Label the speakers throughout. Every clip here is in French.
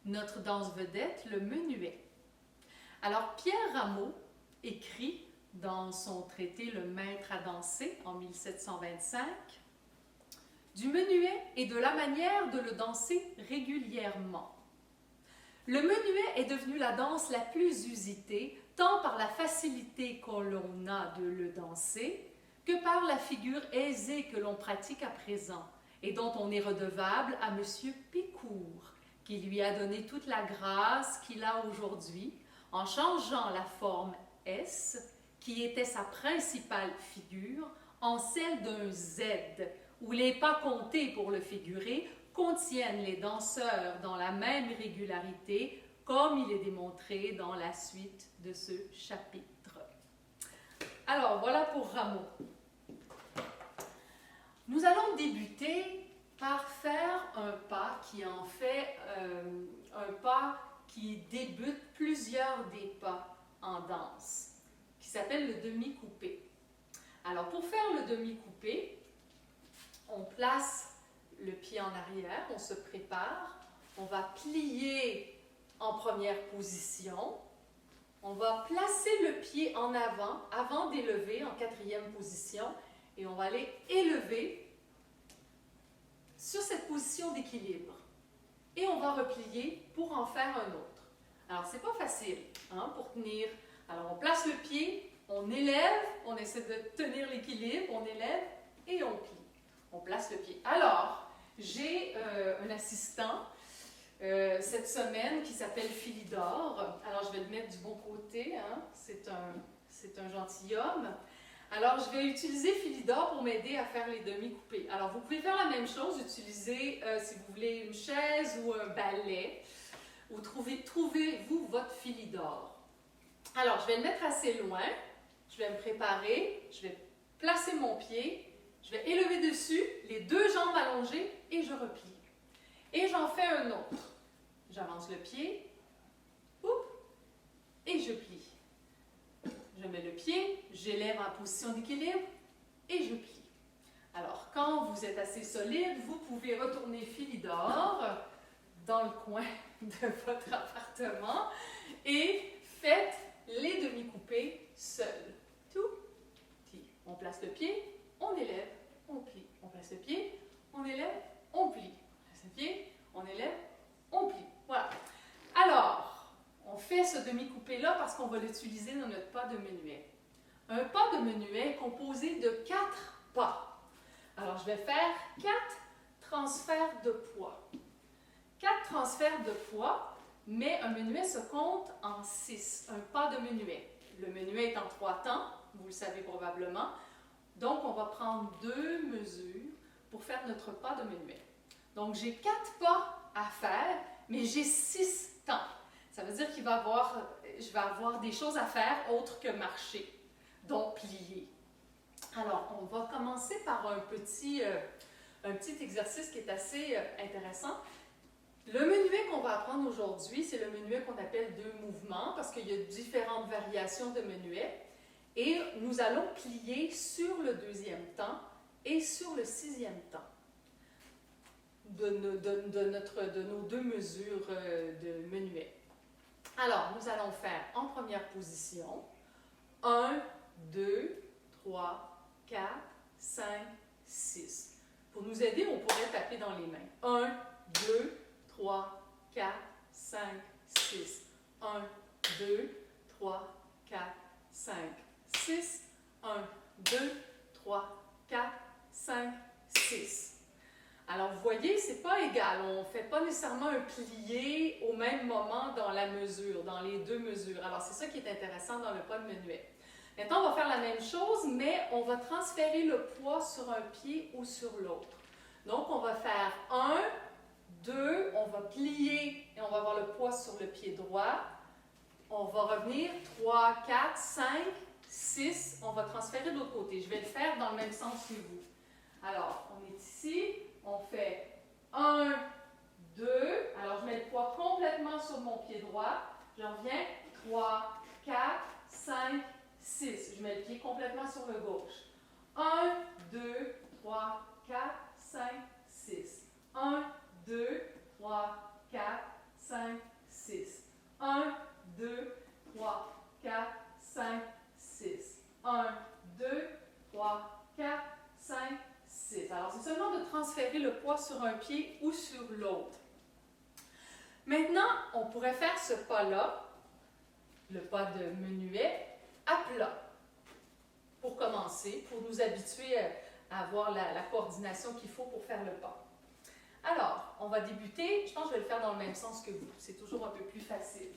Speaker 1: notre danse vedette, le menuet. Alors, Pierre Rameau écrit dans son traité Le Maître à danser en 1725 du menuet et de la manière de le danser régulièrement. Le menuet est devenu la danse la plus usitée, tant par la facilité que l'on a de le danser, que par la figure aisée que l'on pratique à présent, et dont on est redevable à M. Pécourt, qui lui a donné toute la grâce qu'il a aujourd'hui, en changeant la forme S, qui était sa principale figure, en celle d'un Z, où les pas comptés pour le figurer contiennent les danseurs dans la même régularité, comme il est démontré dans la suite de ce chapitre. Alors, voilà pour Rameau. Nous allons débuter par faire un pas qui en fait un pas qui débute plusieurs des pas en danse, qui s'appelle le demi-coupé. Alors, pour faire le demi-coupé, on place le pied en arrière, on se prépare, on va plier en première position, on va placer le pied en avant, avant d'élever en quatrième position, et on va aller élever sur cette position d'équilibre. Et on va replier pour en faire un autre. Alors, c'est pas facile hein, pour tenir. Alors, on place le pied, on élève, on essaie de tenir l'équilibre, on élève et on plie. On place le pied. Alors, j'ai un assistant cette semaine qui s'appelle Philidor. Alors, je vais le mettre du bon côté. Hein. C'est un gentilhomme. Alors, je vais utiliser Philidor pour m'aider à faire les demi-coupés. Alors, vous pouvez faire la même chose, utiliser, si vous voulez, une chaise ou un balai, ou trouvez-vous votre Philidor. Alors, je vais le mettre assez loin, je vais me préparer, je vais placer mon pied, je vais élever dessus, les deux jambes allongées, et je replie. Et j'en fais un autre. J'avance le pied, et je plie. Je mets le pied, j'élève en position d'équilibre et je plie. Alors, quand vous êtes assez solide, vous pouvez retourner Philidor dans le coin de votre appartement et faites les demi-coupés seuls. Tout petit. On place le pied, on élève, on plie. On place le pied, on élève, on plie. On place le pied, on élève, on plie. Voilà. Alors, on fait ce demi-coupé-là parce qu'on va l'utiliser dans notre pas de menuet. Un pas de menuet est composé de 4 pas. Alors, je vais faire 4 transferts de poids. 4 transferts de poids, mais un menuet se compte en 6. Un pas de menuet. Le menuet est en 3 temps, vous le savez probablement. Donc, on va prendre 2 mesures pour faire notre pas de menuet. Donc, j'ai 4 pas à faire, mais j'ai 6 temps. Ça veut dire je vais avoir des choses à faire autres que marcher, donc plier. Alors, on va commencer par un petit exercice qui est assez intéressant. Le menuet qu'on va apprendre aujourd'hui, c'est le menuet qu'on appelle 2 mouvements, parce qu'il y a différentes variations de menuet. Et nous allons plier sur le 2e temps et sur le 6e temps de nos 2 mesures de menuet. Alors, nous allons faire en première position 1, 2, 3, 4, 5, 6. Pour nous aider, on pourrait taper dans les mains. 1, 2, 3, 4, 5, 6. 1, 2, 3, 4, 5, 6. 1, 2, 3, 4, 5, 6. Alors, vous voyez, c'est pas égal. On ne fait pas nécessairement un plié au même moment dans la mesure, dans les 2 mesures. Alors, c'est ça qui est intéressant dans le pas de menuet. Maintenant, on va faire la même chose, mais on va transférer le poids sur un pied ou sur l'autre. Donc, on va faire 1, 2, on va plier et on va avoir le poids sur le pied droit. On va revenir 3, 4, 5, 6. On va transférer de l'autre côté. Je vais le faire dans le même sens que vous. Alors, on est ici. On fait 1, 2. Alors, je mets le poids complètement sur mon pied droit. Je reviens. 3, 4, 5, 6. Je mets le pied complètement sur le gauche. 1, 2, 3, 4, 5, 6. 1, 2, 3, 4, 5, 6. 1, 2, 3, 4, 5, 6. 1, 2, 3, 4, 5, 6. Alors, c'est seulement de transférer le poids sur un pied ou sur l'autre. Maintenant, on pourrait faire ce pas-là, le pas de menuet, à plat. Pour commencer, pour nous habituer à avoir la coordination qu'il faut pour faire le pas. Alors, on va débuter, je pense que je vais le faire dans le même sens que vous, c'est toujours un peu plus facile.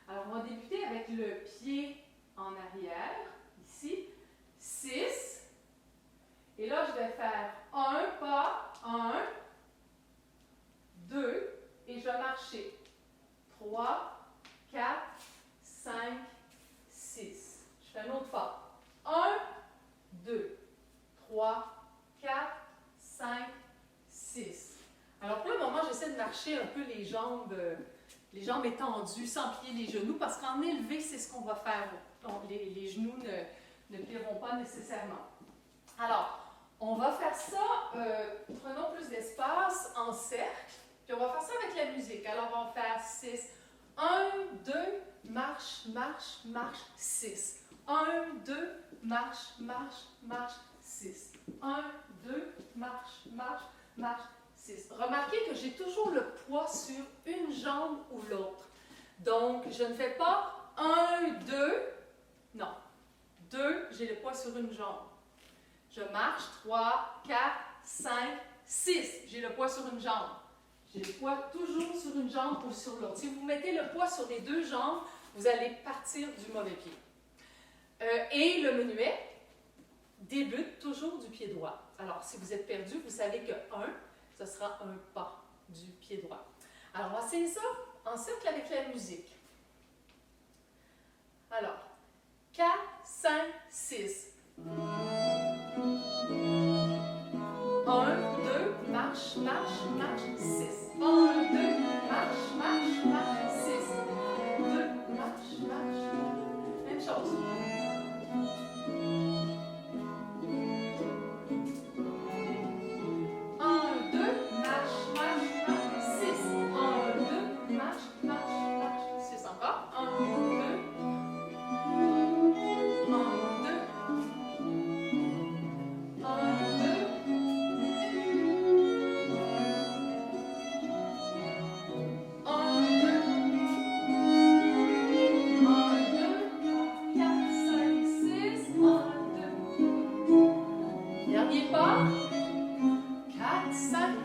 Speaker 1: Alors, on va débuter avec le pied en arrière, ici, 6. Et là, je vais faire un pas, 1, 2, et je vais marcher. 3, 4, 5, 6. Je fais un autre pas. 1, 2, 3, 4, 5, 6. Alors pour le moment, j'essaie de marcher un peu les jambes étendues, sans plier les genoux, parce qu'en élevé, c'est ce qu'on va faire. Donc, les genoux ne plieront pas nécessairement. Alors, on va faire ça, prenons plus d'espace en cercle, puis on va faire ça avec la musique. Alors, on va faire 6. 1, 2, marche, marche, marche, 6. 1, 2, marche, marche, marche, 6. 1, 2, marche, marche, marche, 6. Remarquez que j'ai toujours le poids sur une jambe ou l'autre. Donc, je ne fais pas 1, 2, non. 2, j'ai le poids sur une jambe. Je marche 3, 4, 5, 6. J'ai le poids sur une jambe. J'ai le poids toujours sur une jambe ou sur l'autre. Si vous mettez le poids sur les deux jambes, vous allez partir du mauvais pied. Et le menuet débute toujours du pied droit. Alors, si vous êtes perdu, vous savez que 1, ce sera un pas du pied droit. Alors, on va essayer ça en cercle avec la musique. Alors, 4, 5, 6. 1, 2, marche, marche, marche, 6. 1, 2, marche, marche, marche, 6. 2, marche, marche, marche. Même chose. 1, 2, marche, marche, marche, 6. 1, 2, marche, marche, marche, 6. Encore. 1, 2. 1, 2. 1, 2.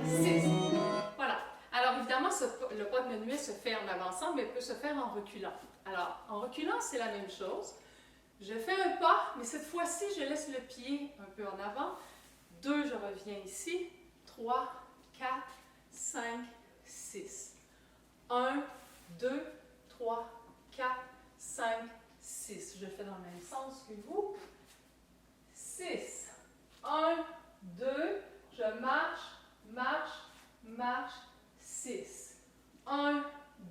Speaker 1: 6. Voilà. Alors évidemment, le pas de menuet se fait en avançant, mais peut se faire en reculant. Alors, en reculant, c'est la même chose. Je fais un pas, mais cette fois-ci, je laisse le pied un peu en avant. 2, je reviens ici. 3, 4, 5, 6. 1, 2, 3, 4, 5, 6. Je le fais dans le même sens que vous. 6. 1, 2, je marche, marche, marche, 6. 1,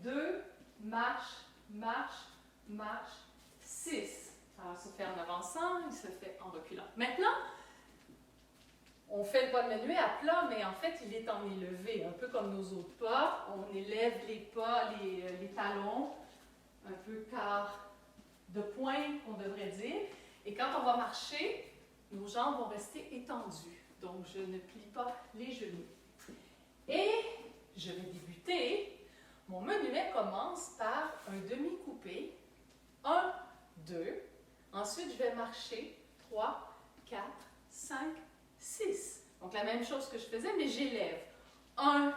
Speaker 1: 2, marche, marche, marche, 6. Alors, il se fait en avançant, il se fait en reculant. Maintenant, on fait le pas de menuet à plat, mais en fait, il est en élevé, un peu comme nos autres pas. On élève les pas, les talons, un peu quart de pointe, on devrait dire. Et quand on va marcher, nos jambes vont rester étendues. Donc, je ne plie pas les genoux. Et je vais débuter. Mon menuet commence par un demi-coupé. 1, 2. Ensuite, je vais marcher 3, 4, 5, 6. Donc, la même chose que je faisais, mais j'élève. 1,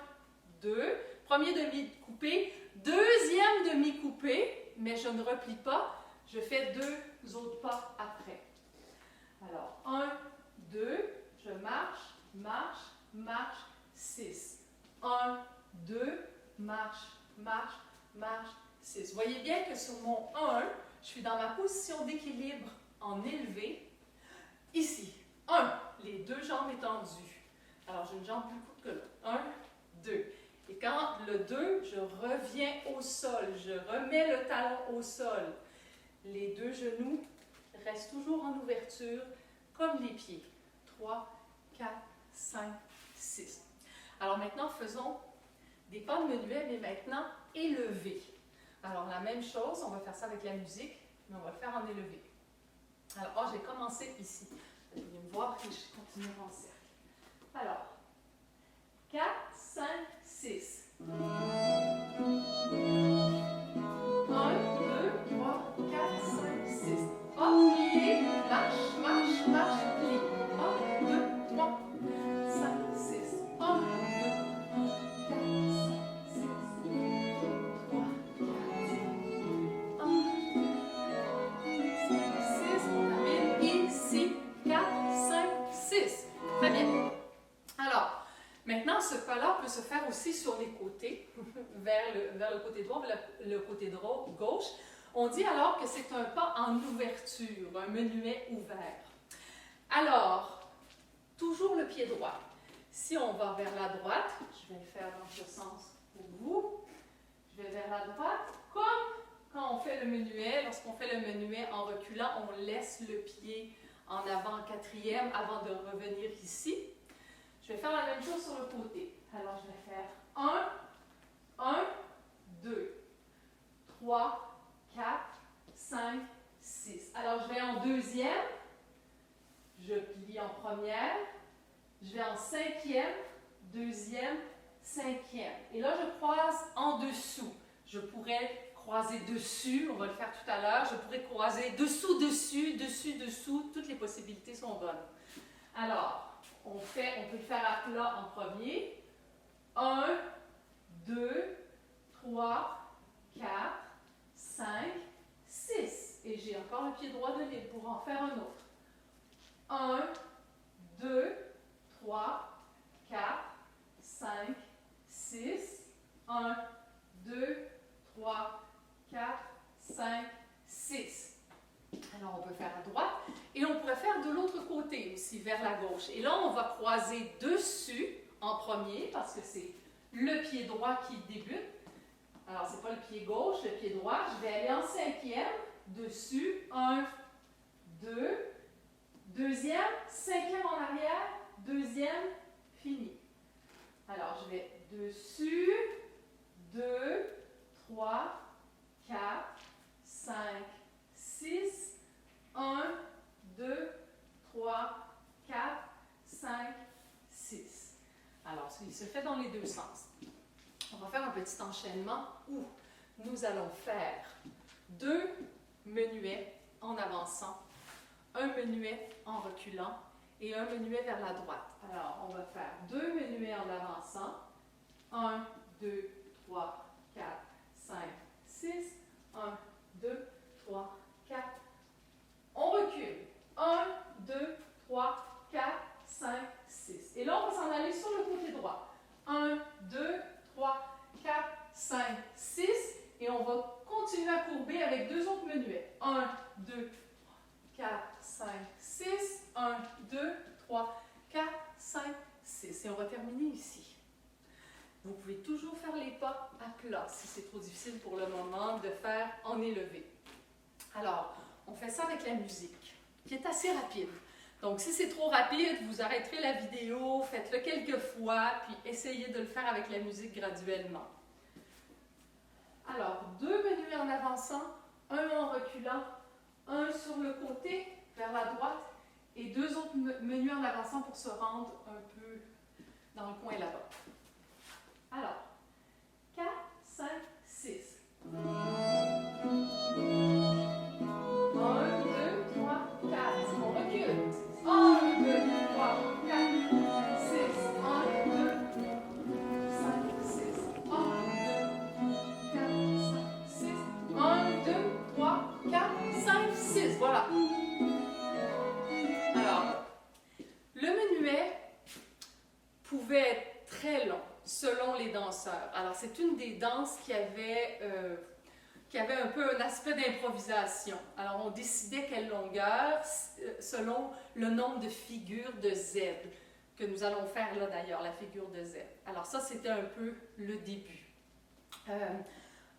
Speaker 1: 2. Premier demi-coupé. Deuxième demi-coupé, mais je ne replie pas. Je fais 2 autres pas après. Alors, 1, 2. Je marche, marche, marche, 6. 1, 2, marche, marche, marche, 6. Vous voyez bien que sur mon 1, je suis dans ma position d'équilibre en élevé. Ici, 1, les 2 jambes étendues. Alors, j'ai une jambe plus courte que l'autre. 1, 2. Et quand le 2, je reviens au sol. Je remets le talon au sol. Les 2 genoux restent toujours en ouverture, comme les pieds. 3, 4, 5, 6. Alors maintenant, faisons des pas de menuet, mais maintenant élevés. Alors, la même chose, on va faire ça avec la musique, mais on va le faire en élevé. Alors, je vais commencer ici. Vous allez me voir et je continue en cercle. Alors, 4, 5, 6. 1, 2, 3, 4, 5, 6. Hop, plié, marche, marche, marche, plie. 1, 2, 3, 5, 6. 1, 2, 4, 5, 6. 3, 4, 1, 2, 5, 6. On termine ici. 4, 5, 6. Très bien. Alors, maintenant, ce pas-là peut se faire aussi sur les côtés, vers le côté droit, vers le côté gauche. On dit alors que c'est un pas en ouverture, un menuet ouvert. Alors, toujours le pied droit. Si on va vers la droite, je vais le faire dans ce sens pour vous, je vais vers la droite, comme quand on fait le menuet, lorsqu'on fait le menuet en reculant, on laisse le pied en avant en quatrième avant de revenir ici. Je vais faire la même chose sur le côté. Alors, je vais faire 1, 1, 2, 3, 4, 5, 6. Alors, je vais en deuxième, je plie en première, je vais en cinquième, deuxième, cinquième. Et là, je croise en dessous. Je pourrais croiser dessus, on va le faire tout à l'heure. Je pourrais croiser dessous, dessus, dessus, dessous. Toutes les possibilités sont bonnes. Alors, on peut le faire à plat en premier. 1, 2, 3, 4, 5, 6. Et j'ai encore le pied droit de libre pour en faire un autre. 1, 2, 3, 4, 5, 6. 1, 2, 3, 4, 5, 6. Alors, on peut faire à droite et on pourrait faire de l'autre côté aussi, vers la gauche. Et là, on va croiser dessus en premier parce que c'est le pied droit qui débute. Alors, ce n'est pas le pied gauche, le pied droit. Je vais aller en cinquième, dessus, 1, 2, deuxième, cinquième en arrière, deuxième, fini. Alors, je vais dessus, 2, 3, 4, 5, 6, 1, 2, 3, 4, 5, 6. Alors, il se fait dans les deux sens. On va faire un petit enchaînement où nous allons faire 2 menuets en avançant, un menuet en reculant et un menuet vers la droite. Alors, on va faire 2 menuets en avançant. 1, 2, 3, 4, 5, 6. 1, 2, 3, 4. On recule. 1, 2, 3, 4, 5, 6. Et là, on va s'en aller sur le côté droit. 1, 2, 3, 4, 5, 6. Et on va continuer à courber avec 2 autres menuets. 1, 2, 4, 5, 6. 1, 2, 3, 4, 5, 6. Et on va terminer ici. Vous pouvez toujours faire les pas à plat si c'est trop difficile pour le moment de faire en élevé. Alors, on fait ça avec la musique, qui est assez rapide. Donc, si c'est trop rapide, vous arrêterez la vidéo, faites-le quelques fois, puis essayez de le faire avec la musique graduellement. Alors, 2 menuets en avançant, un en reculant, un sur le côté, vers la droite, et 2 autres menuets en avançant pour se rendre un peu dans le coin là-bas. Alors, 4, 5, 6. 1, 2, 3, 4. On recule. 1, 2, 3, 4, 6. 1, 2, 5, 6. 1, 2, 4, 5, 6. 1, 2, 3, 4, 5, 6. Voilà. Alors, le menuet pouvait être très long selon les danseurs. Alors, c'est une des danses qui avait un peu un aspect d'improvisation. Alors, on décidait quelle longueur selon le nombre de figures de Z, que nous allons faire là d'ailleurs, la figure de Z. Alors ça, c'était un peu le début.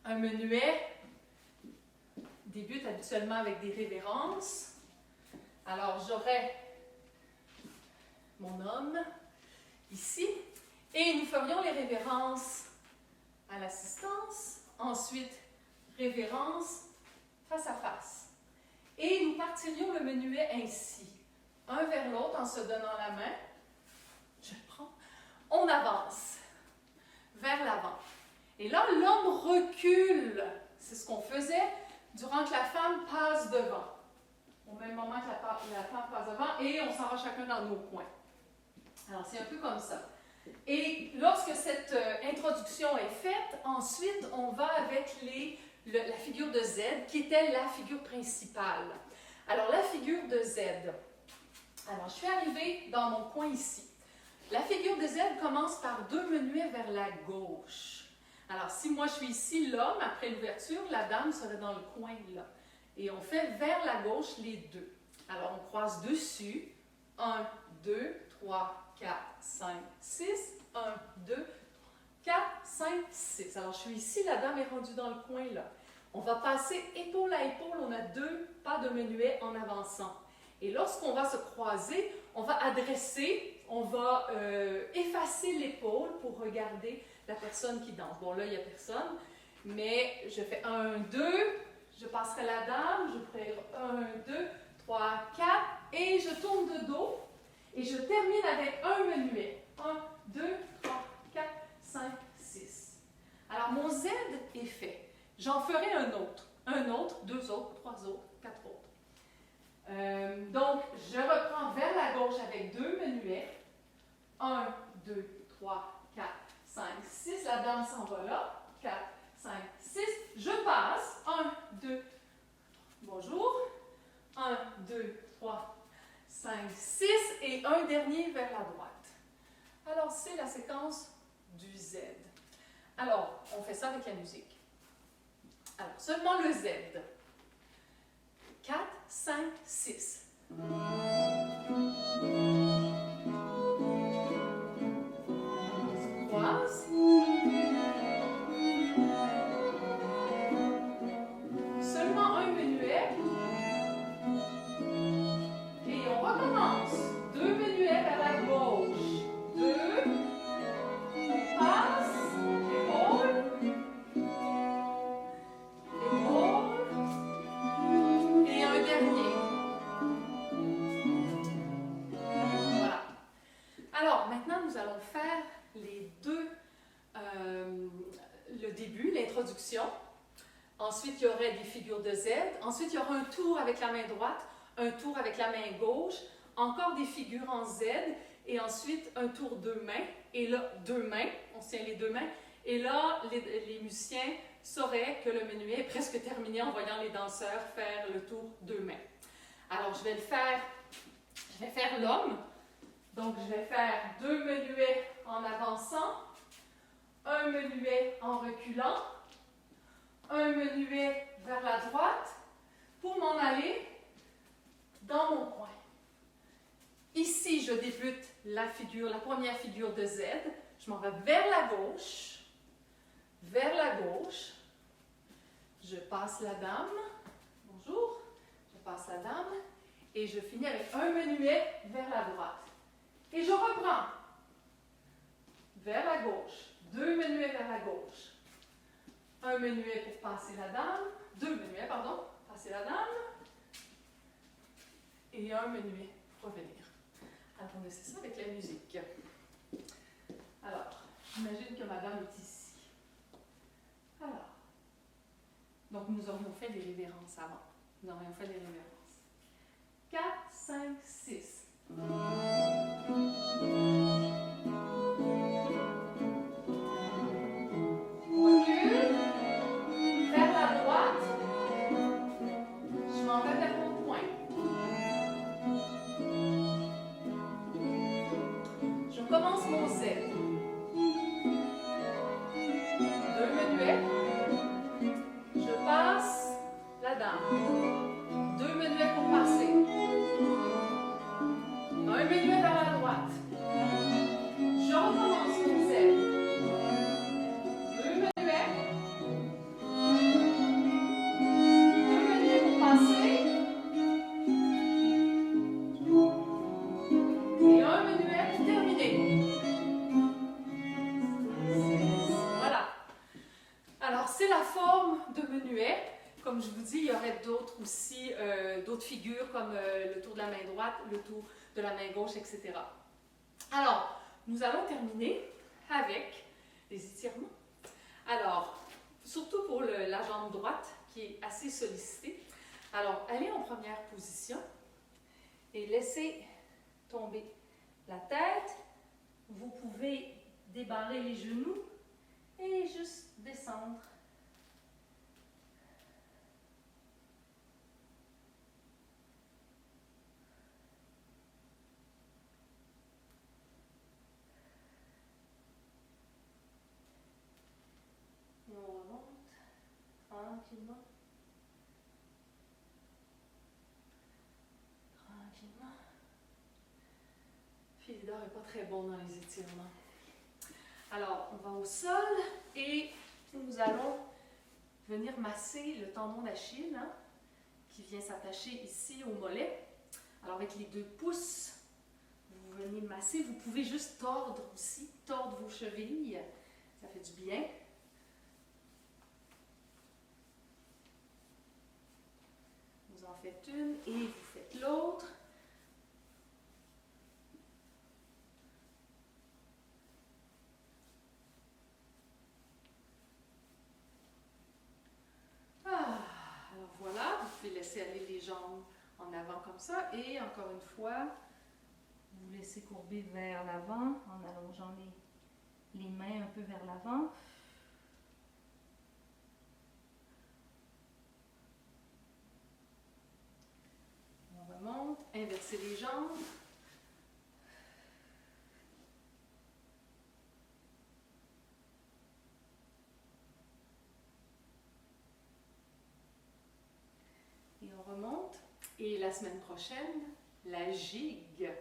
Speaker 1: Un menuet débute habituellement avec des révérences. Alors, j'aurais mon homme ici, et nous ferions les révérences à l'assistance. Ensuite, révérence, face à face. Et nous partirions le menuet ainsi, un vers l'autre en se donnant la main. Je le prends. On avance vers l'avant. Et là, l'homme recule. C'est ce qu'on faisait durant que la femme passe devant. Au même moment que la femme passe devant, et on s'en va chacun dans nos coins. Alors, c'est un peu comme ça. Et lorsque cette introduction est faite, ensuite, on va avec la figure de Z, qui était la figure principale. Alors, la figure de Z. Alors, je suis arrivée dans mon coin ici. La figure de Z commence par deux menuets vers la gauche. Alors, si moi je suis ici, l'homme, après l'ouverture, la dame serait dans le coin là. Et on fait vers la gauche les deux. Alors, on croise dessus. 1, 2, 3, 4, 5, 6. 1, 2, 4, 5, 6. Alors, je suis ici, la dame est rendue dans le coin là. On va passer épaule à épaule, on a deux pas de menuet en avançant. Et lorsqu'on va se croiser, on va adresser, on va effacer l'épaule pour regarder la personne qui danse. Bon, là, il n'y a personne, mais je fais 1, 2, je passerai la dame, je ferai 1, 2, 3, 4, et je tourne de dos, et je termine avec un menuet. 1, 2, 3, 4, 5, 6. Alors, mon Z est fait. J'en ferai un autre, deux autres, trois autres, quatre autres. Donc, je reprends vers la gauche avec deux menuets. 1, 2, 3, 4, 5, 6. La dame s'en va là. 4, 5, 6. Je passe. 1, 2, bonjour. 1, 2, 3, 5, 6. Et un dernier vers la droite. Alors, c'est la séquence du Z. Alors, on fait ça avec la musique. Alors, seulement le Z. 4, 5, 6. On croise. Seulement un menuet. Et on recommence. Deux menuets vers la gauche. Deux. On passe. Épaule. Et un dernier. Voilà. Alors, maintenant, nous allons faire les deux, le début, l'introduction. Ensuite, il y aurait des figures de Z. Ensuite, il y aura un tour avec la main droite, un tour avec la main gauche, encore des figures en Z, et ensuite un tour deux mains. Et là, deux mains, on tient les deux mains. Et là, les musiciens sauraient que le menuet est presque terminé en voyant les danseurs faire le tour deux mains. Alors, je vais faire l'homme. Donc, je vais faire deux menuets en avançant, un menuet en reculant, un menuet vers la droite pour m'en aller dans mon coin. Ici, je débute la première figure de Z. Je m'en vais vers la gauche, je passe la dame, bonjour, je passe la dame, et je finis avec un menuet vers la droite. Et je reprends vers la gauche, deux menuets vers la gauche, un menuet pour passer la dame, deux menuets, pardon, passer la dame, et un menuet pour revenir. Alors, on essaie ça avec la musique. Alors, j'imagine que ma dame est ici. Alors, donc nous aurions fait des révérences avant. Nous aurions fait des révérences. 4, 5, 6. Recule. Vers la droite. Je m'en vais vers mon coin. Je commence mon Z. Deux menuets. Je passe la dame. Deux menuets pour passer. Un menuet vers la droite. c'est la forme de menuet. Comme je vous dis, il y aurait d'autres aussi, d'autres figures comme le tour de la main droite, le tour de la main gauche, etc. Alors, nous allons terminer avec les étirements. Alors, surtout pour la jambe droite qui est assez sollicitée. Alors, allez en première position et laissez tomber la tête. Vous pouvez débarrer les genoux et juste descendre. Et on remonte tranquillement. Tranquillement. Philidor n'est pas très bon dans les étirements. Alors, on va au sol et nous allons venir masser le tendon d'Achille hein, qui vient s'attacher ici au mollet. Alors, avec les 2 pouces, vous venez masser. Vous pouvez juste tordre aussi, tordre vos chevilles. Ça fait du bien. Vous en faites une et vous faites l'autre. Alors voilà, vous pouvez laisser aller les jambes en avant comme ça. Et encore une fois, vous laissez courber vers l'avant en allongeant les mains un peu vers l'avant. On remonte, inversez les jambes. Et on remonte. Et la semaine prochaine, la gigue.